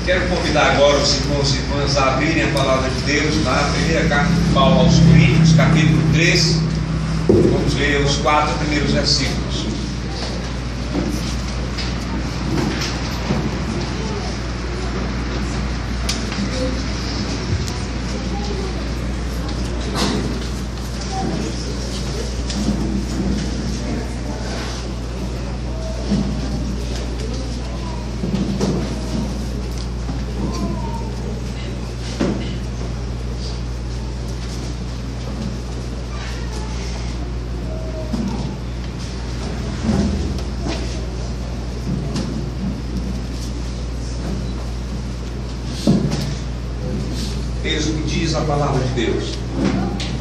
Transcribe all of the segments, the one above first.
Quero convidar agora os irmãos e irmãs a abrirem a palavra de Deus na primeira carta de Paulo aos Coríntios, capítulo 3. Vamos ler os 4 primeiros versículos. Diz a palavra de Deus: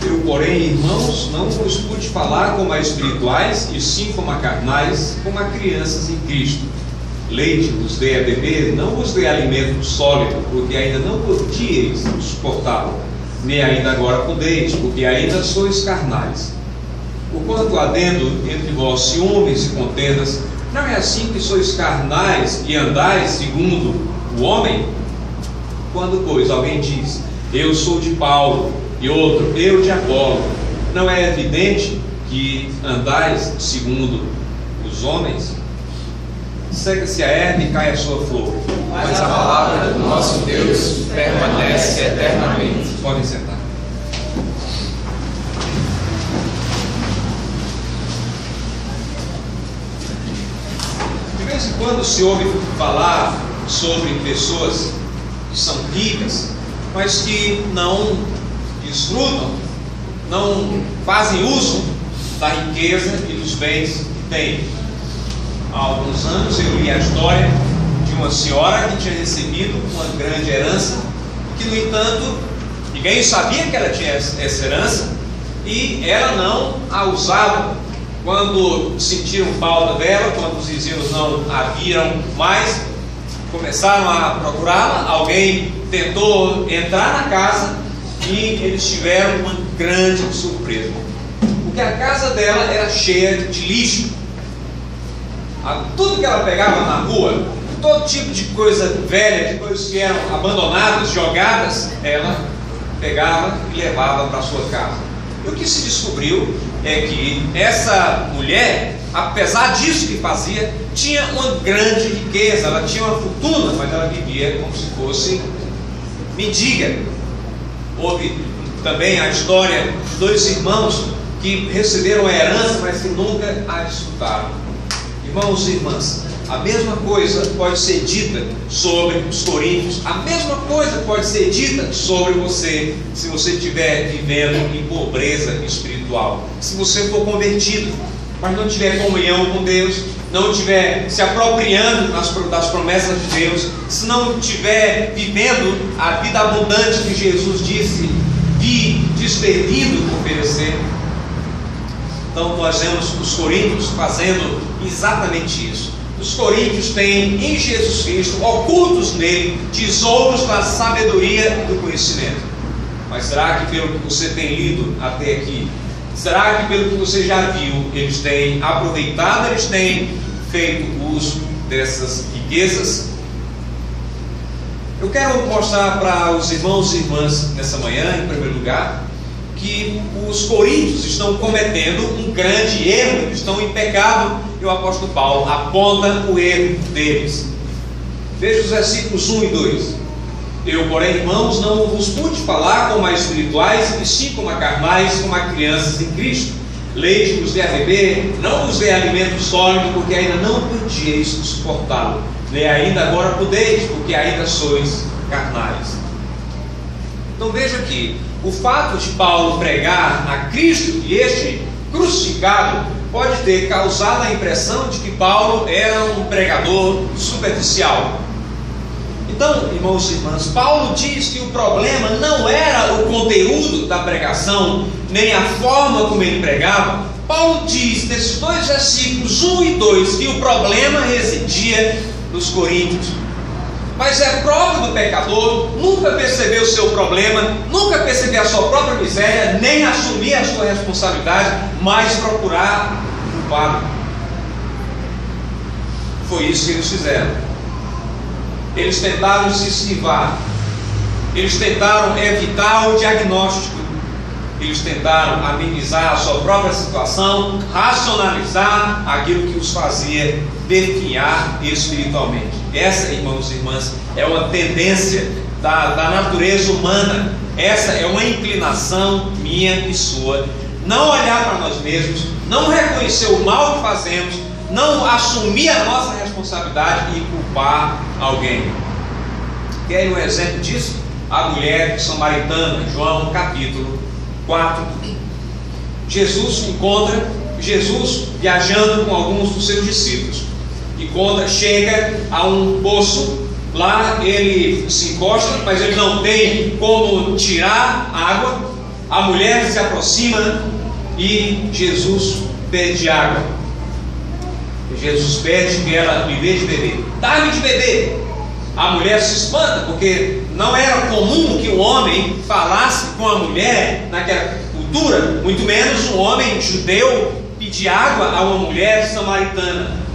eu, porém, irmãos, não vos pude falar como a espirituais, e sim como a carnais, como a crianças em Cristo. Leite vos dei a beber, não vos dei alimento sólido, porque ainda não podíeis suportá-lo, nem ainda agora podeis, porque ainda sois carnais. Porquanto havendo entre vós ciúmes e contendas, não é assim que sois carnais e andais segundo o homem? Quando, pois, alguém diz: eu sou de Paulo, e outro: eu de Apolo, não é evidente que andais segundo os homens? Seca-se a erva e cai a sua flor, mas a palavra do nosso Deus permanece eternamente. Podem sentar. De vez em quando se ouve falar sobre pessoas que são ricas, mas que não desfrutam, não fazem uso da riqueza e dos bens que têm. Há alguns anos eu li a história de uma senhora que tinha recebido uma grande herança, que, no entanto, ninguém sabia que ela tinha essa herança, e ela não a usava. Quando sentiram falta dela, quando os vizinhos não a viram mais, começaram a procurá-la. Alguém tentou entrar na casa e eles tiveram uma grande surpresa, porque a casa dela era cheia de lixo. Tudo que ela pegava na rua, todo tipo de coisa velha, de coisas que eram abandonadas, jogadas, ela pegava e levava para sua casa. E o que se descobriu é que essa mulher, apesar disso que fazia, tinha uma grande riqueza, ela tinha uma fortuna, mas ela vivia como se fosse mendiga. Houve também a história de 2 irmãos que receberam a herança, mas que nunca a desfrutaram. Irmãos e irmãs, a mesma coisa pode ser dita sobre os coríntios, a mesma coisa pode ser dita sobre você, se você estiver vivendo em pobreza espiritual. Se você for convertido, mas não tiver comunhão com Deus, não estiver se apropriando das promessas de Deus, se não estiver vivendo a vida abundante que Jesus disse, vindo oferecer. Então nós vemos os coríntios fazendo exatamente isso. Os coríntios têm em Jesus Cristo, ocultos nele, tesouros da sabedoria e do conhecimento. Mas será que pelo que você tem lido até aqui, será que pelo que você já viu, eles têm aproveitado, eles têm feito uso dessas riquezas? Eu quero mostrar para os irmãos e irmãs nessa manhã, em primeiro lugar, que os coríntios estão cometendo um grande erro, eles estão em pecado, e o apóstolo Paulo aponta o erro deles. Veja os versículos 1 e 2. Eu, porém, irmãos, não vos pude falar como a espirituais, e sim como a carnais, como a crianças em Cristo. Leite vos dei a beber, não vos dei alimento sólido, porque ainda não podíeis suportá-lo, nem ainda agora podeis, porque ainda sois carnais. Então veja aqui, o fato de Paulo pregar a Cristo e este crucificado pode ter causado a impressão de que Paulo era um pregador superficial. Então, irmãos e irmãs, Paulo diz que o problema não era o conteúdo da pregação, nem a forma como ele pregava. Paulo diz nesses 2 versículos 1 e 2 que o problema residia nos coríntios. Mas é próprio do pecador nunca perceber o seu problema, nunca perceber a sua própria miséria, nem assumir a sua responsabilidade, mas procurar o culpado. Foi isso que eles fizeram. eles tentaram se esquivar, eles tentaram evitar o diagnóstico, eles tentaram amenizar a sua própria situação, racionalizar aquilo que os fazia definhar espiritualmente. Essa, irmãos e irmãs, é uma tendência da natureza humana. Essa é uma inclinação minha e sua. Não olhar para nós mesmos, não reconhecer o mal que fazemos, não assumir a nossa responsabilidade e culpar alguém. Querem um exemplo disso? A mulher samaritana, João capítulo 4. Jesus viajando com alguns dos seus discípulos. Chega a um poço. Lá ele se encosta, mas ele não tem como tirar água. A mulher se aproxima e Jesus pede água. Jesus pede que ela lhe dê de beber. Dá-me de beber. A mulher se espanta, porque não era comum que um homem falasse com a mulher naquela cultura, muito menos um homem judeu pedir água a uma mulher samaritana.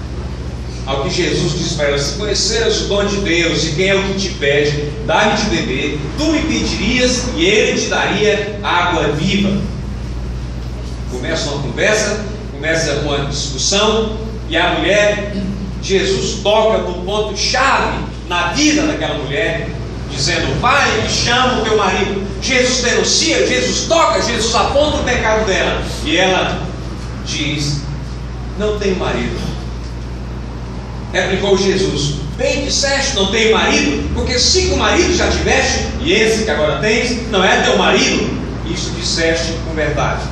Ao que Jesus disse para ela: se conheceras o dom de Deus e quem é o que te pede, dá-me de beber, tu me pedirias e ele te daria água viva. Começa uma conversa, começa uma discussão, e a mulher, Jesus toca no ponto chave na vida daquela mulher, dizendo: vai e chama o teu marido. Jesus denuncia, Jesus toca, Jesus aponta o pecado dela, e ela diz: não tenho marido. Replicou Jesus: bem disseste, não tenho marido, porque 5 maridos já tiveste, e esse que agora tens não é teu marido. Isso disseste com verdade.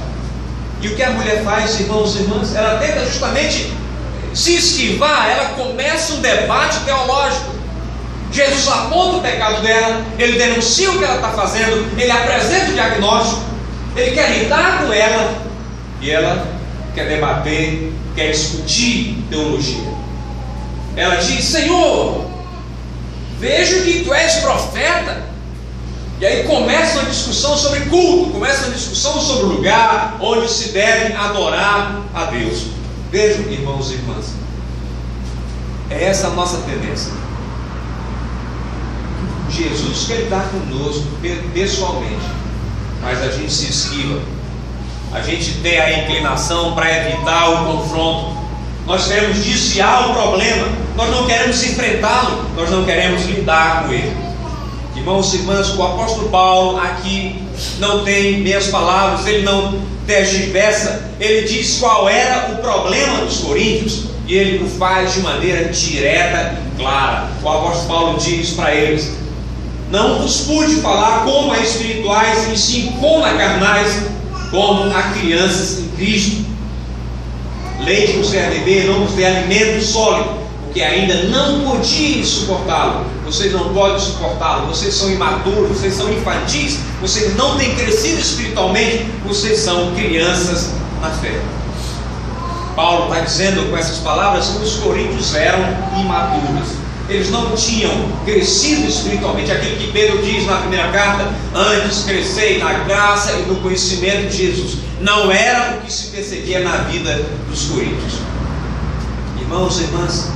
E o que a mulher faz, irmãos e irmãs? Ela tenta justamente se esquivar. Ela começa um debate teológico. Jesus aponta o pecado dela, ele denuncia o que ela está fazendo, ele apresenta o diagnóstico, ele quer lidar com ela, e ela quer debater, quer discutir teologia. Ela diz: Senhor, vejo que tu és profeta. E aí começa uma discussão sobre culto, começa uma discussão sobre o lugar onde se deve adorar a Deus. Vejam, irmãos e irmãs, é essa a nossa tendência. Jesus quer lidar conosco pessoalmente, mas a gente se esquiva, a gente tem a inclinação para evitar o confronto. Nós queremos desviar o problema, nós não queremos enfrentá-lo, nós não queremos lidar com ele. Irmãos e irmãs, o apóstolo Paulo aqui não tem meias palavras, ele não tergiversa, ele diz qual era o problema dos coríntios e ele o faz de maneira direta e clara. O apóstolo Paulo diz para eles: não vos pude falar como a espirituais, e sim como a carnais, como a crianças em Cristo. Leite vos quer beber, não vos dê alimento sólido, porque ainda não podiam suportá-lo. Vocês não podem suportá-lo, vocês são imaturos, vocês são infantis, vocês não têm crescido espiritualmente, vocês são crianças na fé. Paulo está dizendo com essas palavras que os coríntios eram imaturos, eles não tinham crescido espiritualmente. Aquilo que Pedro diz na primeira carta: antes crescei na graça e no conhecimento de Jesus. Não era o que se percebia na vida dos coríntios. Irmãos e irmãs,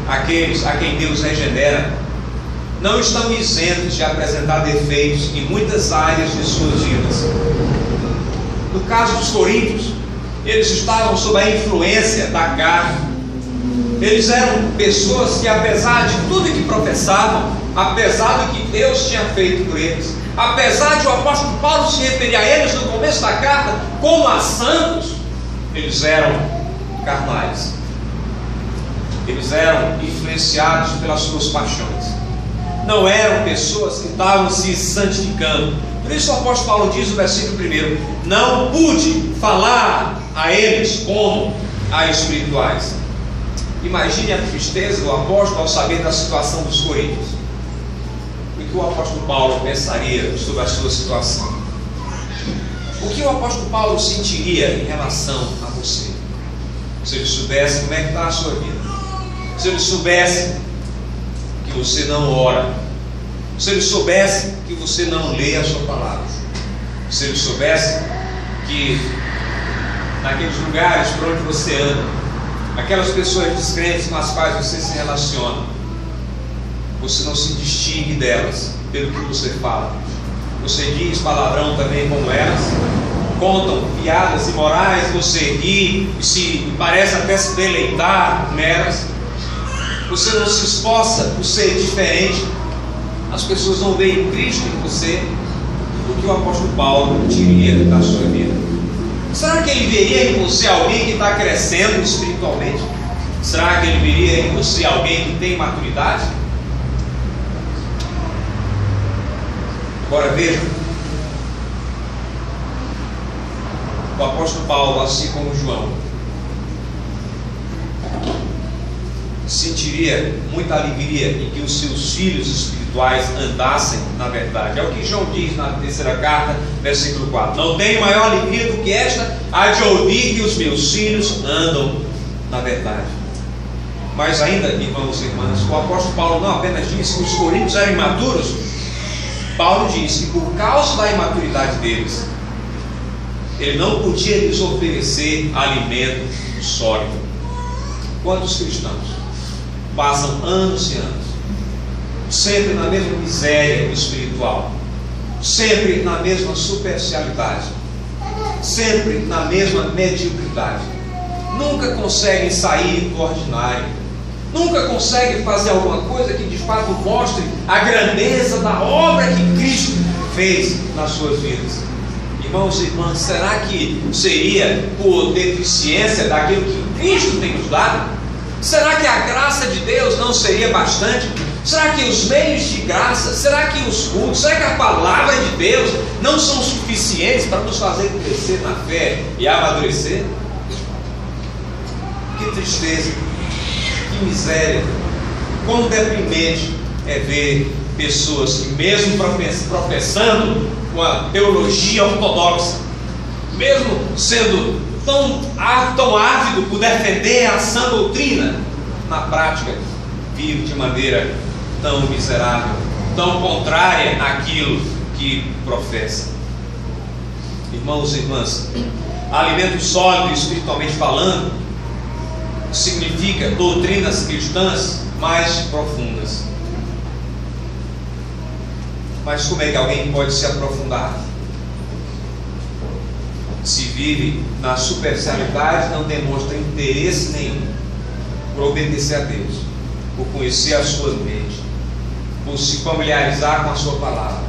aqueles a quem Deus regenera não estão isentos de apresentar defeitos em muitas áreas de suas vidas. No caso dos coríntios, eles estavam sob a influência da carne. Eles eram pessoas que, apesar de tudo que professavam, apesar do que Deus tinha feito por eles, apesar de o apóstolo Paulo se referir a eles no começo da carta como a santos, eles eram carnais. Eles eram influenciados pelas suas paixões. Não eram pessoas que estavam se santificando. Por isso o apóstolo Paulo diz no versículo 1: não pude falar a eles como a espirituais. Imagine a tristeza do apóstolo ao saber da situação dos coríntios. O que o apóstolo Paulo pensaria sobre a sua situação? O que o apóstolo Paulo sentiria em relação a você? Se ele soubesse como é que está a sua vida, se ele soubesse que você não ora, se ele soubesse que você não lê a sua palavra, se ele soubesse que naqueles lugares por onde você anda, aquelas pessoas descrentes com as quais você se relaciona, você não se distingue delas pelo que você fala. Você diz palavrão também como elas, contam piadas imorais, você ri e parece até se deleitar nelas. Você não se esforça por ser diferente. As pessoas não veem Cristo em você. O que o apóstolo Paulo diria da sua vida? Será que ele veria em você alguém que está crescendo espiritualmente? Será que ele veria em você alguém que tem maturidade? Agora veja, o apóstolo Paulo, assim como João, sentiria muita alegria em que os seus filhos espirituais andassem na verdade. É o que João diz na terceira carta, versículo 4. Não tenho maior alegria do que esta, a de ouvir que os meus filhos andam na verdade. Mas ainda, irmãos e irmãs, o apóstolo Paulo não apenas disse que os coríntios eram imaturos. Paulo disse que por causa da imaturidade deles, ele não podia lhes oferecer alimento sólido. Quantos cristãos passam anos e anos sempre na mesma miséria espiritual, sempre na mesma superficialidade, sempre na mesma mediocridade, nunca conseguem sair do ordinário, nunca conseguem fazer alguma coisa que de fato mostre a grandeza da obra que Cristo fez nas suas vidas. Irmãos e irmãs, será que seria por deficiência daquilo que Cristo tem nos dado? Será que a graça de Deus não seria bastante? Será que os meios de graça, será que os cultos, será que a palavra de Deus não são suficientes para nos fazer crescer na fé e amadurecer? Que tristeza, que miséria, quão deprimente é ver pessoas que mesmo professando com a teologia ortodoxa, mesmo sendo tão ávido por defender a sã doutrina, na prática vive de maneira tão miserável, tão contrária àquilo que professa. Irmãos e irmãs, alimento sólido espiritualmente falando significa doutrinas cristãs mais profundas. Mas como é que alguém pode se aprofundar? Se vive na superficialidade, não demonstra interesse nenhum por obedecer a Deus, por conhecer a sua mente, por se familiarizar com a sua palavra.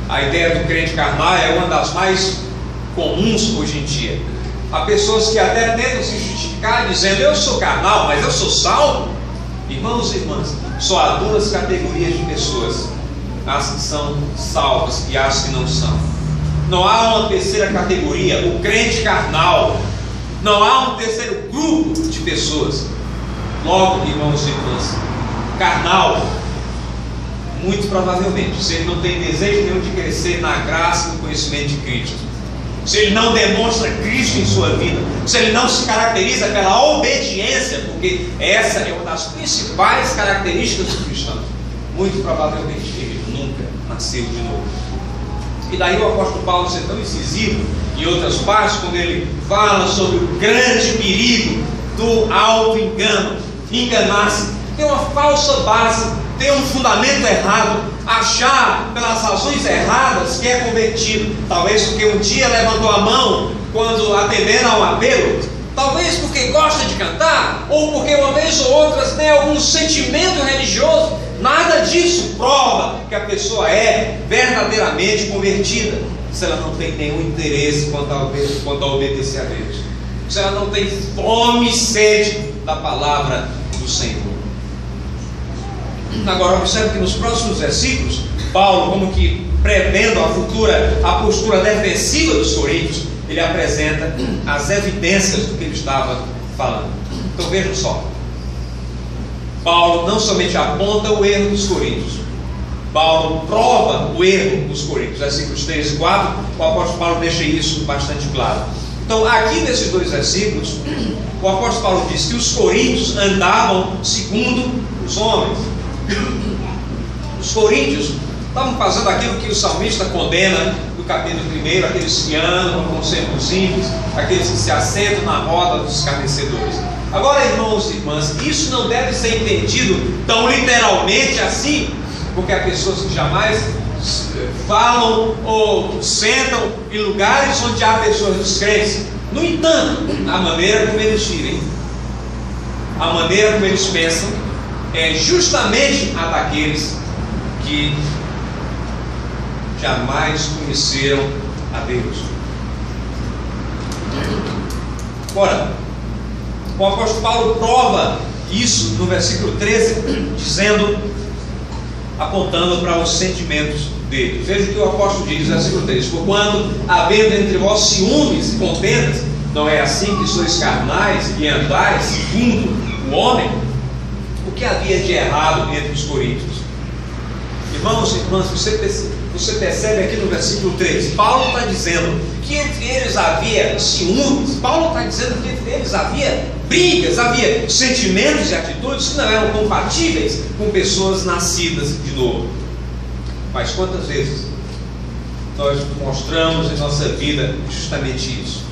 A ideia do crente carnal é uma das mais comuns hoje em dia. Há pessoas que até tentam se justificar dizendo: eu sou carnal, mas eu sou salvo. Irmãos e irmãs, só há duas categorias de pessoas: as que são salvas e as que não são. Não há uma terceira categoria, o crente carnal. Não há um terceiro grupo de pessoas. Logo, irmãos e irmãs, carnal, muito provavelmente, se ele não tem desejo nenhum de crescer na graça e no conhecimento de Cristo, se ele não demonstra Cristo em sua vida, se ele não se caracteriza pela obediência, porque essa é uma das principais características do cristão, muito provavelmente ele nunca nasceu de novo. E daí o apóstolo Paulo ser tão incisivo em outras partes, quando ele fala sobre o grande perigo do auto-engano, enganar-se, tem uma falsa base, tem um fundamento errado, achar pelas razões erradas que é convertido, talvez porque um dia levantou a mão quando atenderam a um apelo, talvez porque gosta de cantar, ou porque uma vez ou outra tem algum sentimento religioso. Nada disso prova que a pessoa é verdadeiramente convertida, se ela não tem nenhum interesse quanto a obedecer a Deus, se ela não tem fome e sede da palavra do Senhor. Agora observe que nos próximos versículos, Paulo, como que prevendo a postura defensiva dos coríntios, ele apresenta as evidências do que ele estava falando. Então vejam só, Paulo não somente aponta o erro dos coríntios, Paulo prova o erro dos coríntios. Versículos 3 e 4, o apóstolo Paulo deixa isso bastante claro. Então aqui nesses dois versículos, o apóstolo Paulo diz que os coríntios andavam segundo os homens. Os coríntios estavam fazendo aquilo que o salmista condena no capítulo 1, aqueles que andam com conselho dos ímpios, aqueles que se assentam na roda dos escarnecedores. Agora, irmãos e irmãs, isso não deve ser entendido tão literalmente assim, porque há pessoas que jamais falam ou sentam em lugares onde há pessoas descrentes. No entanto, a maneira como eles vivem, a maneira como eles pensam, é justamente a daqueles que jamais conheceram a Deus. Ora, o apóstolo Paulo prova isso no versículo 13, dizendo, apontando para os sentimentos dele. Veja o que o apóstolo diz no versículo 13: porquanto, havendo entre vós ciúmes e contendas, não é assim que sois carnais e andais segundo o homem? O que havia de errado entre os coríntios? Irmãos e irmãs, você percebe aqui no versículo 13, Paulo está dizendo que entre eles havia ciúmes, Paulo está dizendo que entre eles havia brigas, havia sentimentos e atitudes que não eram compatíveis com pessoas nascidas de novo. Mas quantas vezes nós mostramos em nossa vida justamente isso?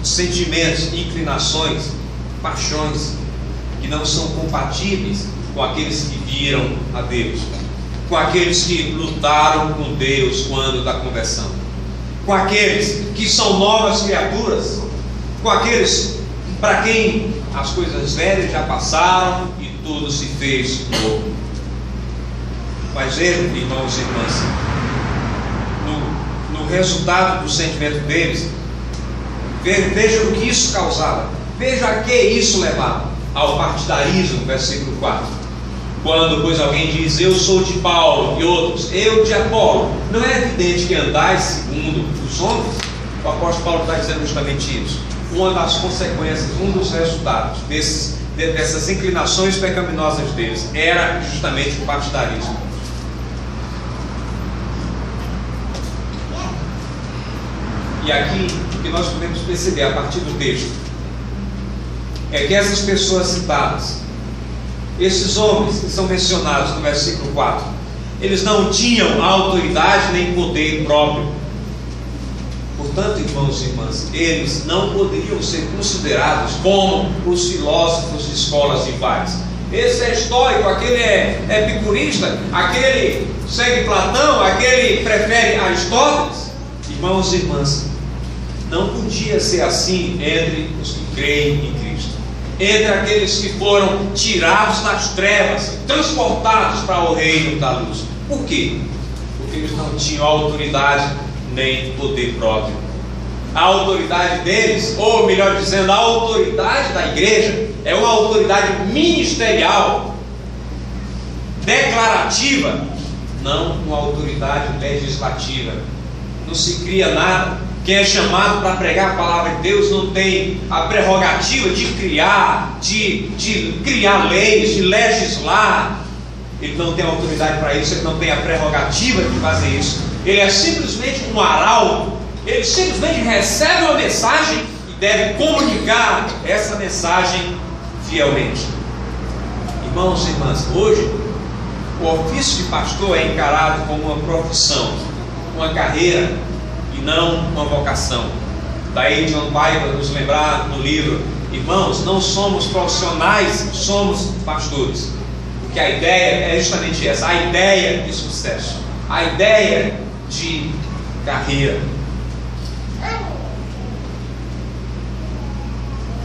Sentimentos, inclinações, paixões que não são compatíveis com aqueles que viram a Deus, com aqueles que lutaram com Deus quando da conversão, com aqueles que são novas criaturas, com aqueles para quem as coisas velhas já passaram e tudo se fez novo. Mas veja, irmãos e irmãs, no resultado do sentimento deles, veja o que isso causava, veja a que isso levava: ao partidarismo, versículo 4. Quando, pois, alguém diz, eu sou de Paulo, e outros, eu de Apolo, não é evidente que andais segundo os homens? O apóstolo Paulo está dizendo justamente isso. Uma das consequências, um dos resultados dessas inclinações pecaminosas deles era justamente o partidarismo. E aqui, o que nós podemos perceber a partir do texto é que essas pessoas citadas, esses homens que são mencionados no versículo 4, eles não tinham autoridade nem poder próprio. Portanto, irmãos e irmãs, eles não poderiam ser considerados como os filósofos de escolas rivais. Esse é estoico, aquele é epicurista, aquele segue Platão, aquele prefere Aristóteles. Irmãos e irmãs, não podia ser assim entre os que creem em Cristo, entre aqueles que foram tirados das trevas e transportados para o reino da luz. Por quê? Porque eles não tinham autoridade nem poder próprio. A autoridade deles, ou melhor dizendo, a autoridade da igreja, é uma autoridade ministerial, declarativa, não uma autoridade legislativa. Não se cria nada. Quem é chamado para pregar a palavra de Deus não tem a prerrogativa de criar, de criar leis, de legislar. Ele não tem autoridade para isso, ele não tem a prerrogativa de fazer isso. Ele é simplesmente um arauto. Ele simplesmente recebe uma mensagem e deve comunicar essa mensagem fielmente. Irmãos e irmãs, hoje o ofício de pastor é encarado como uma profissão, uma carreira e não uma vocação. Daí John Piper nos lembrar no livro: irmãos, não somos profissionais, somos pastores. Porque a ideia é justamente essa, a ideia de sucesso, a ideia de carreira.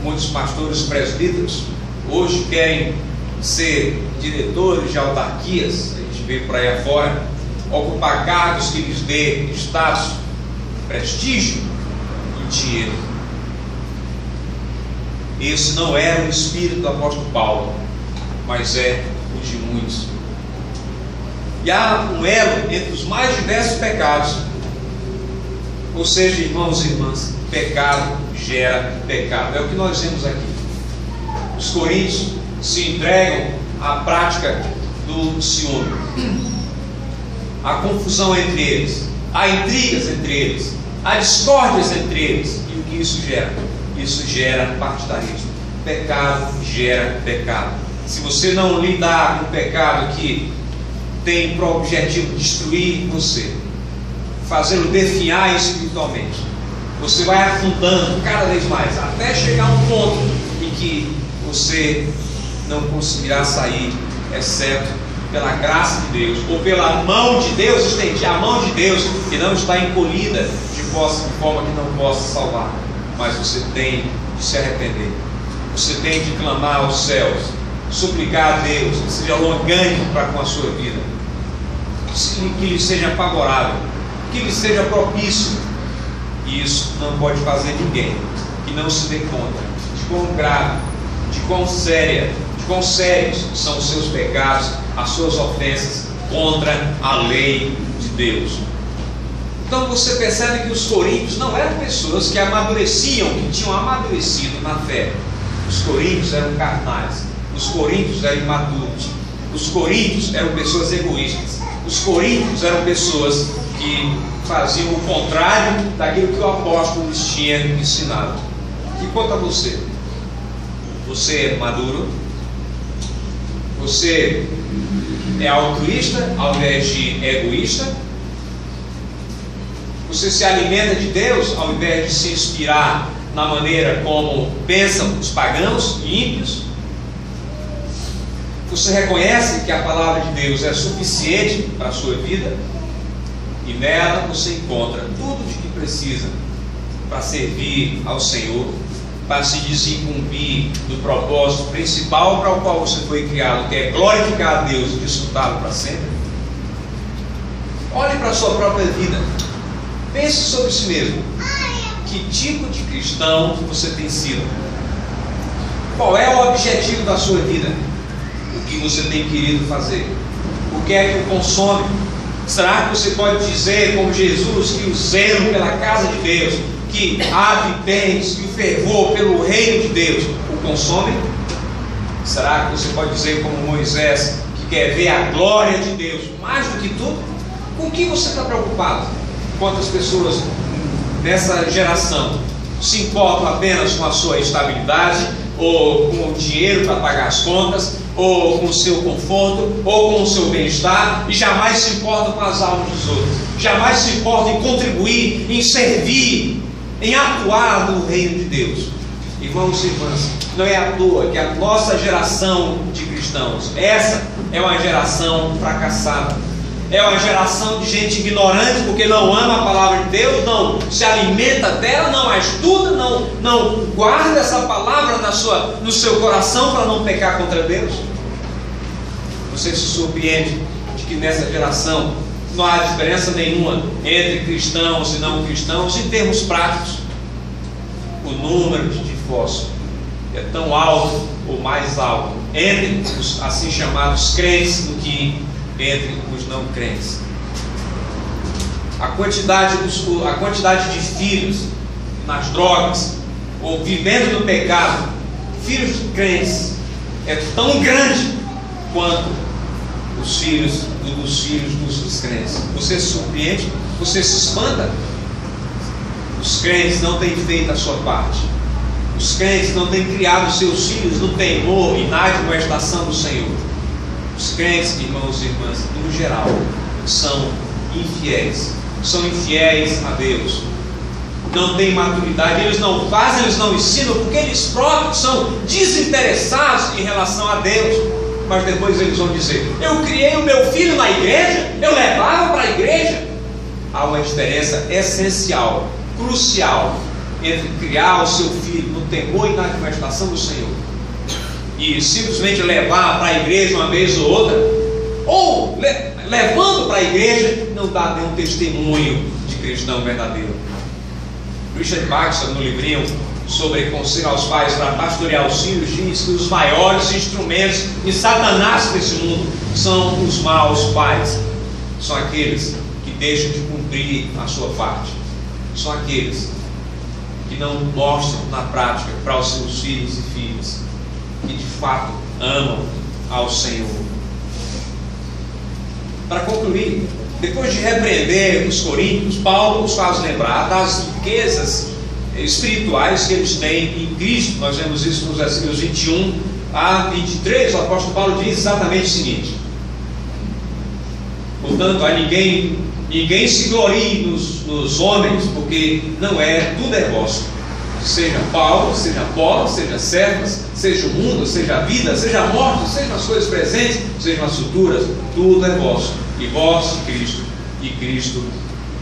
Muitos pastores presbíteros hoje querem ser diretores de autarquias, a gente vê por aí afora, ocupar cargos que lhes dê status, prestígio e dinheiro. Esse não era o espírito do apóstolo Paulo, mas é o de muitos. E há um elo entre os mais diversos pecados, ou seja, irmãos e irmãs, pecado gera pecado. É o que nós vemos aqui. Os coríntios se entregam à prática do ciúme, há confusão entre eles, há intrigas entre eles, há discórdias entre eles. E o que isso gera? Isso gera partidarismo. Pecado gera pecado. Se você não lidar com o pecado que tem por objetivo destruir você, fazê-lo definhar espiritualmente, você vai afundando cada vez mais, até chegar a um ponto que você não conseguirá sair, exceto pela graça de Deus, ou pela mão de Deus, estender a mão de Deus, que não está encolhida de forma que não possa salvar. Mas você tem de se arrepender, você tem de clamar aos céus, suplicar a Deus que seja longânimo para com a sua vida, que lhe seja favorável, que lhe seja propício. E isso não pode fazer ninguém que não se dê conta de quão grave, de quão sérios são os seus pecados, as suas ofensas contra a lei de Deus. Então você percebe que os coríntios não eram pessoas que amadureciam, que tinham amadurecido na fé. Os coríntios eram carnais, os coríntios eram imaturos, os coríntios eram pessoas egoístas, os coríntios eram pessoas que faziam o contrário daquilo que o apóstolo lhes tinha ensinado. E quanto a você? Você é maduro? Você é altruísta ao invés de egoísta? Você se alimenta de Deus ao invés de se inspirar na maneira como pensam os pagãos e ímpios? Você reconhece que a palavra de Deus é suficiente para a sua vida? E nela você encontra tudo de que precisa para servir ao Senhor, para se desincumbir do propósito principal para o qual você foi criado, que é glorificar a Deus e desfrutá-lo para sempre? Olhe para a sua própria vida, pense sobre si mesmo. Que tipo de cristão você tem sido? Qual é o objetivo da sua vida? O que você tem querido fazer? O que é que o consome? Será que você pode dizer, como Jesus, que o zelo pela casa de Deus, que abre bens, que o fervor pelo reino de Deus o consome? Será que você pode dizer, como Moisés, que quer ver a glória de Deus mais do que tudo? Com o que você está preocupado? Quantas pessoas nessa geração se importam apenas com a sua estabilidade, ou com o dinheiro para pagar as contas, ou com o seu conforto, ou com o seu bem-estar, e jamais se importam com as almas dos outros, jamais se importam em contribuir, em servir, em atuar no reino de Deus? Irmãos e irmãs, não é à toa que a nossa geração de cristãos, essa é uma geração fracassada, é uma geração de gente ignorante, porque não ama a palavra de Deus, não se alimenta dela, não a estuda, não guarda essa palavra no seu coração para não pecar contra Deus. Você se surpreende de que nessa geração não há diferença nenhuma entre cristãos e não cristãos em termos práticos. O número de divórcios é tão alto ou mais alto entre os assim chamados crentes do que entre os não crentes. A quantidade de filhos nas drogas ou vivendo no pecado, filhos de crentes, é tão grande quanto os filhos dos descrentes. Você se surpreende? Você se espanta? Os crentes não têm feito a sua parte. Os crentes não têm criado seus filhos no temor e na admoestação do Senhor. Os crentes, irmãos e irmãs, no geral, são infiéis a Deus, não têm maturidade, eles não fazem, eles não ensinam, porque eles próprios são desinteressados em relação a Deus. Mas depois eles vão dizer: eu criei o meu filho na igreja, eu levava para a igreja. Há uma diferença essencial, crucial, entre criar o seu filho no temor e na admoestação do Senhor e simplesmente levar para a igreja uma vez ou outra, ou levando para a igreja, não dá nenhum testemunho de cristão verdadeiro. Richard Baxter, no livrinho sobre conselho aos pais para pastorear os filhos, diz que os maiores instrumentos de Satanás nesse mundo são os maus pais, são aqueles que deixam de cumprir a sua parte, são aqueles que não mostram na prática para os seus filhos e filhas que de fato amam ao Senhor. Para concluir, depois de repreender os coríntios, Paulo os faz lembrar das riquezas espirituais que eles têm em Cristo. Nós vemos isso nos versículos 21 a 23. O apóstolo Paulo diz exatamente o seguinte: portanto, a ninguém se glorie nos homens, porque não é, tudo é vosso. Seja Paulo, seja Apolo, seja Cefas, seja o mundo, seja a vida, seja a morte, sejam as coisas presentes, sejam as futuras, tudo é vosso, e vós de Cristo, e Cristo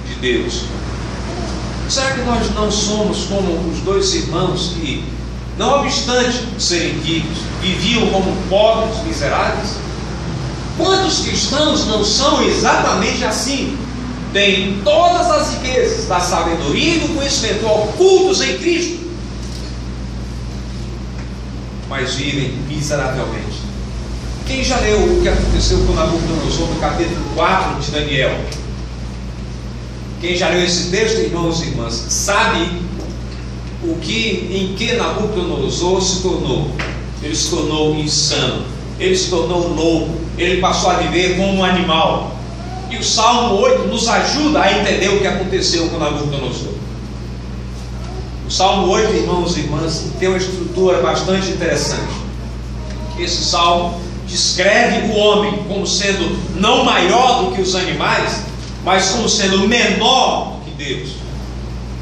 de Deus. Será que nós não somos como os dois irmãos que, não obstante serem ricos, viviam como pobres, miseráveis? Quantos cristãos não são exatamente assim? Têm todas as riquezas da sabedoria e do conhecimento ocultos em Cristo, mas vivem miseravelmente. Quem já leu o que aconteceu com Nabucodonosor no capítulo 4 de Daniel? Quem já leu esse texto, irmãos e irmãs, sabe em que Nabucodonosor se tornou? Ele se tornou insano, ele se tornou louco, ele passou a viver como um animal. E o Salmo 8 nos ajuda a entender o que aconteceu com Nabucodonosor. O Salmo 8, irmãos e irmãs, tem uma estrutura bastante interessante. Esse salmo descreve o homem como sendo não maior do que os animais, mas como sendo menor do que Deus.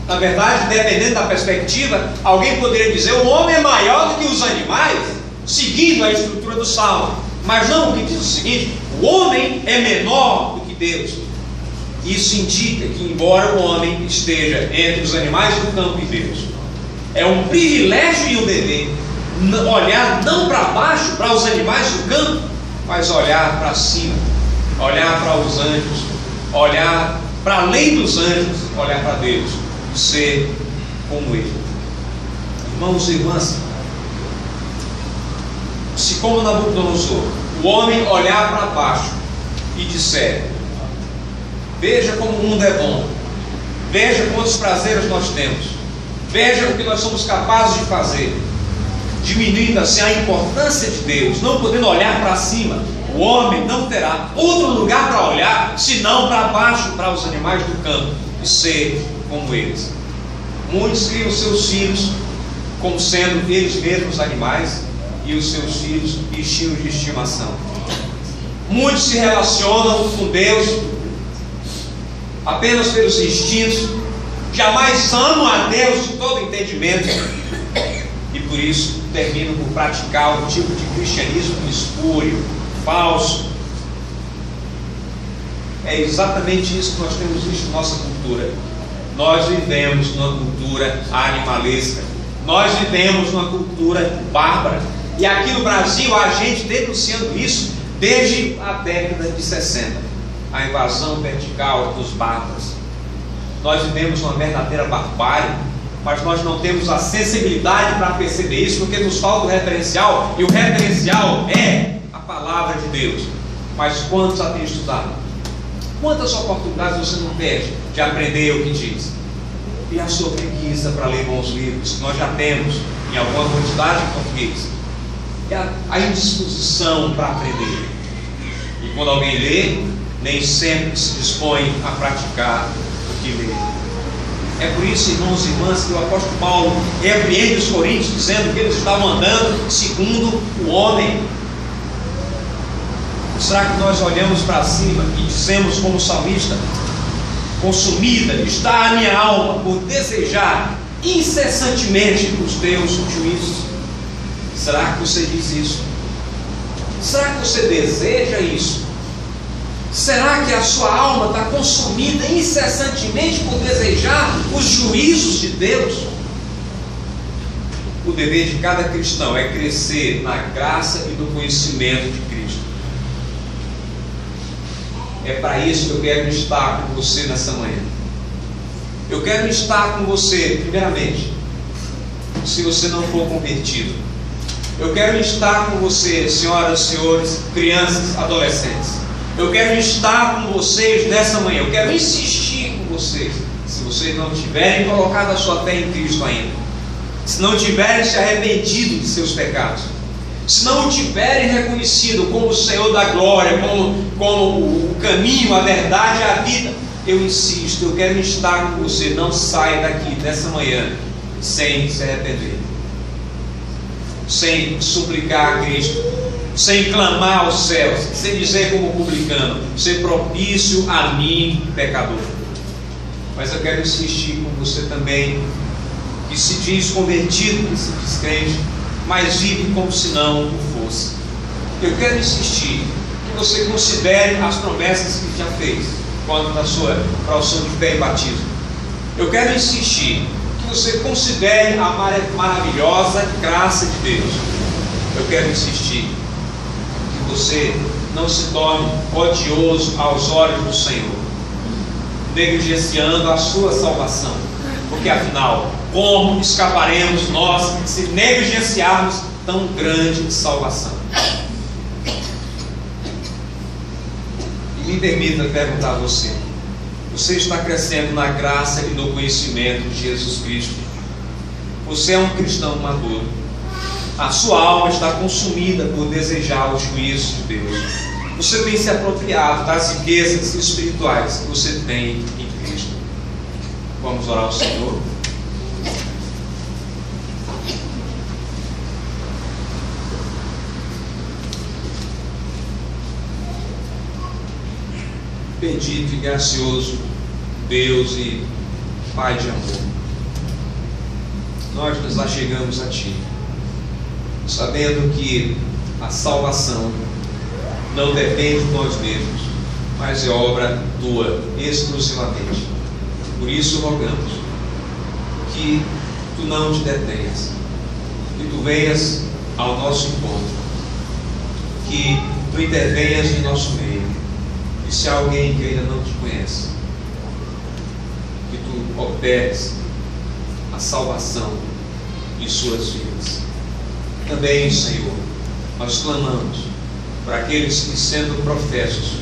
Na verdade, dependendo da perspectiva, alguém poderia dizer: o homem é maior do que os animais, seguindo a estrutura do salmo. Mas não, o que diz o seguinte: o homem é menor do que Deus. Isso indica que, embora o homem esteja entre os animais do campo e Deus, é um privilégio e um dever olhar não para baixo, para os animais do campo, mas olhar para cima, olhar para os anjos, olhar para além dos anjos, olhar para Deus, ser como Ele. Irmãos e irmãs, se como Nabucodonosor, o homem olhar para baixo e disser: veja como o mundo é bom, veja quantos prazeres nós temos, veja o que nós somos capazes de fazer, diminuindo assim a importância de Deus, não podendo olhar para cima, o homem não terá outro lugar para olhar senão para baixo, para os animais do campo, e ser como eles. Muitos criam seus filhos como sendo eles mesmos animais, e os seus filhos bichinhos de estimação. Muitos se relacionam com Deus apenas pelos instintos, jamais amam a Deus de todo entendimento, e por isso terminam por praticar um tipo de cristianismo espúrio, falso. É exatamente isso que nós temos visto em nossa cultura. Nós vivemos numa cultura animalesca, nós vivemos numa cultura bárbara, e aqui no Brasil há gente denunciando isso desde a década de 60, a invasão vertical dos bárbaros. Nós vivemos uma verdadeira barbárie, mas nós não temos a sensibilidade para perceber isso, porque nos falta o referencial, e o referencial é a palavra de Deus. Mas quantos a têm estudado? Quantas oportunidades você não perde de aprender o que diz? E a sua preguiça para ler bons livros, que nós já temos em alguma quantidade de português, e a indisposição para aprender. E quando alguém lê, nem sempre se dispõe a praticar o que lê. É por isso, irmãos e irmãs, que o apóstolo Paulo repreende os coríntios, dizendo que eles estavam andando segundo o homem. Será que nós olhamos para cima e dizemos como salmista: consumida está a minha alma por desejar incessantemente os teus juízos? Será que você diz isso? Será que você deseja isso? Será que a sua alma está consumida incessantemente por desejar os juízos de Deus? O dever de cada cristão é crescer na graça e no conhecimento de Cristo. É para isso que eu quero estar com você nessa manhã. Eu quero estar com você, primeiramente, se você não for convertido. Eu quero estar com você, senhoras, senhores, crianças, adolescentes. Eu quero estar com vocês nessa manhã. Eu quero insistir com vocês. Se vocês não tiverem colocado a sua fé em Cristo ainda, se não tiverem se arrependido de seus pecados, se não o tiverem reconhecido como o Senhor da glória, como o caminho, a verdade e a vida, eu insisto, eu quero estar com você. Não saia daqui nessa manhã sem se arrepender, sem suplicar a Cristo, sem clamar aos céus, sem dizer como publicano: ser propício a mim, pecador. Mas eu quero insistir com você também que se diz convertido, que se diz crente, mas vive como se não o fosse. Eu quero insistir que você considere as promessas que já fez quanto à sua profissão de fé e batismo. Eu quero insistir que você considere a maravilhosa graça de Deus. Eu quero insistir que você não se torne odioso aos olhos do Senhor, negligenciando a sua salvação, porque afinal, como escaparemos nós se negligenciarmos tão grande salvação? E me permita perguntar a você: você está crescendo na graça e no conhecimento de Jesus Cristo? Você é um cristão maduro? A sua alma está consumida por desejar o juízo de Deus? Você tem se apropriado das riquezas espirituais que você tem em Cristo? Vamos orar ao Senhor. Bendito e gracioso Deus e Pai de amor, nós nos achegamos a Ti, sabendo que a salvação não depende de nós mesmos, mas é obra Tua, exclusivamente. Por isso rogamos que Tu não te detenhas, que Tu venhas ao nosso encontro, que Tu intervenhas em nosso meio. E se há alguém que ainda não te conhece, que Tu operes a salvação em suas vidas. Também, Senhor, nós clamamos para aqueles que, sendo professos,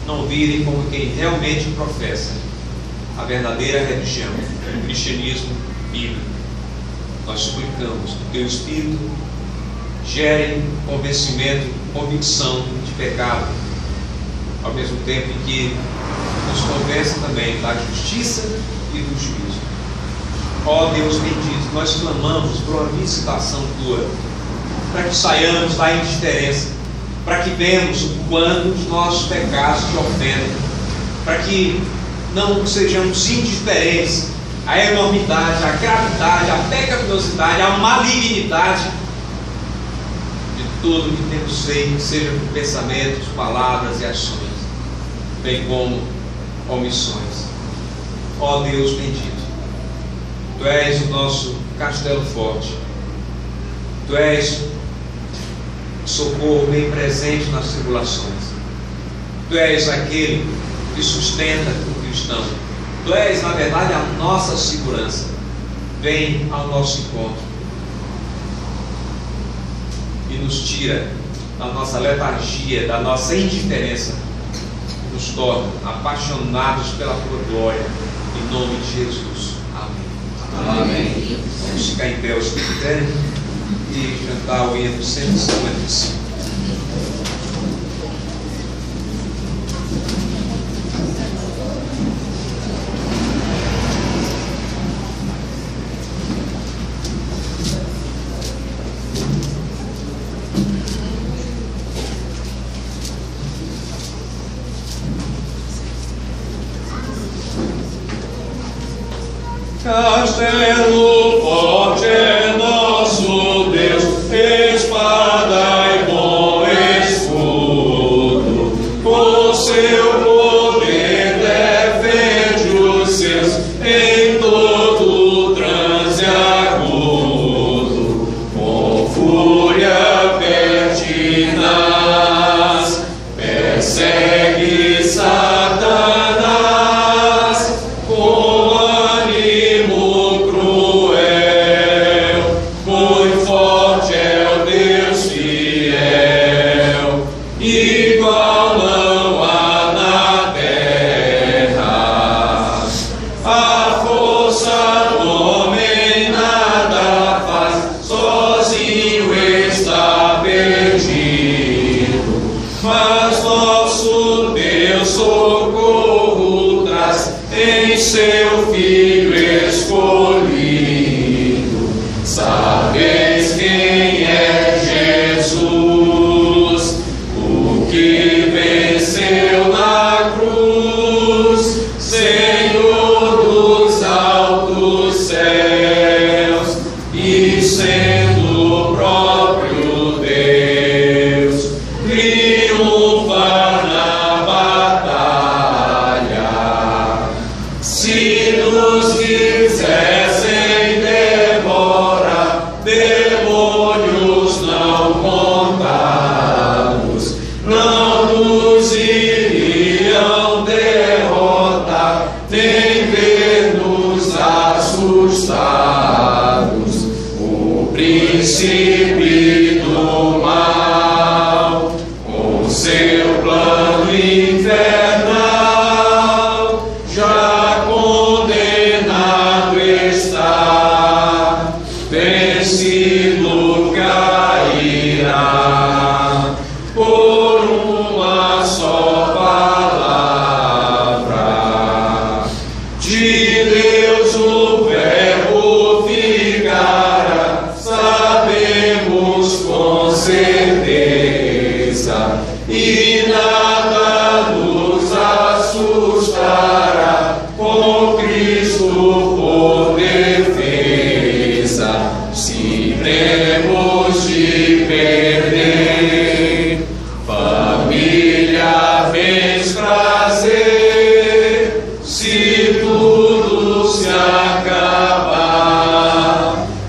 não virem como quem realmente professa a verdadeira religião, o cristianismo bíblico. Nós suplicamos que Teu Espírito gere convencimento, convicção de pecado, ao mesmo tempo em que nos convença também da justiça e do juízo. Ó Deus bendito, nós clamamos por uma visitação Tua, para que saiamos da indiferença, para que vemos o quanto os nossos pecados te ofendem, para que não sejamos indiferentes à enormidade, à gravidade, à pecaminosidade, à malignidade de tudo que temos feito, seja por pensamentos, palavras e ações, bem como omissões. Ó Deus bendito, Tu és o nosso castelo forte, Tu és o socorro bem presente nas tribulações, Tu és aquele que sustenta o cristão, Tu és, na verdade, a nossa segurança. Vem ao nosso encontro e nos tira da nossa letargia, da nossa indiferença, nos torna apaixonados pela Tua glória, em nome de Jesus. Amém. Amém. Vamos ficar em pé os que puderem e cantar o hino 155. Castelo forte é nosso Deus, espada e bom escudo, com seu poder defende os seus em todo transe agudo, com fúria pertinaz, persegue Satanás, com muito forte é o Deus fiel, igual não há na terra. A força do homem nada faz, sozinho está perdido, mas nosso Deus socorro traz em seu Filho escolhido. Sabeis quem é Jesus, o que venceu na cruz, Senhor dos altos nos quisessem devorar, demônios não contados, não nos iriam derrotar, nem ver-nos assustados. O príncipe do mal, com seu plano infernal, já condenado está, vencido cairá, por uma só palavra de Deus o verbo ficará, sabemos com certeza, e nada nos assustará, com Cristo por defesa, se temos de perder família, vens prazer, se tudo se acabar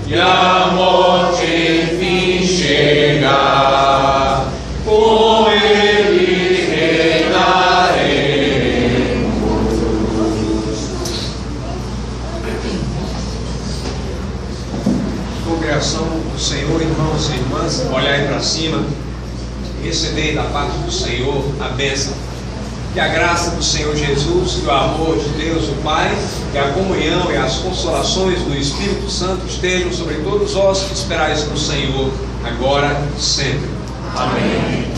e a morte enfim chegar, com Ele reinaremos. Congregação do Senhor, irmãos e irmãs, olhai para cima e recebei da parte do Senhor a bênção. Que a graça do Senhor Jesus, que o amor de Deus o Pai, que a comunhão e as consolações do Espírito Santo estejam sobre todos vós que esperais no Senhor, agora e sempre. Amém.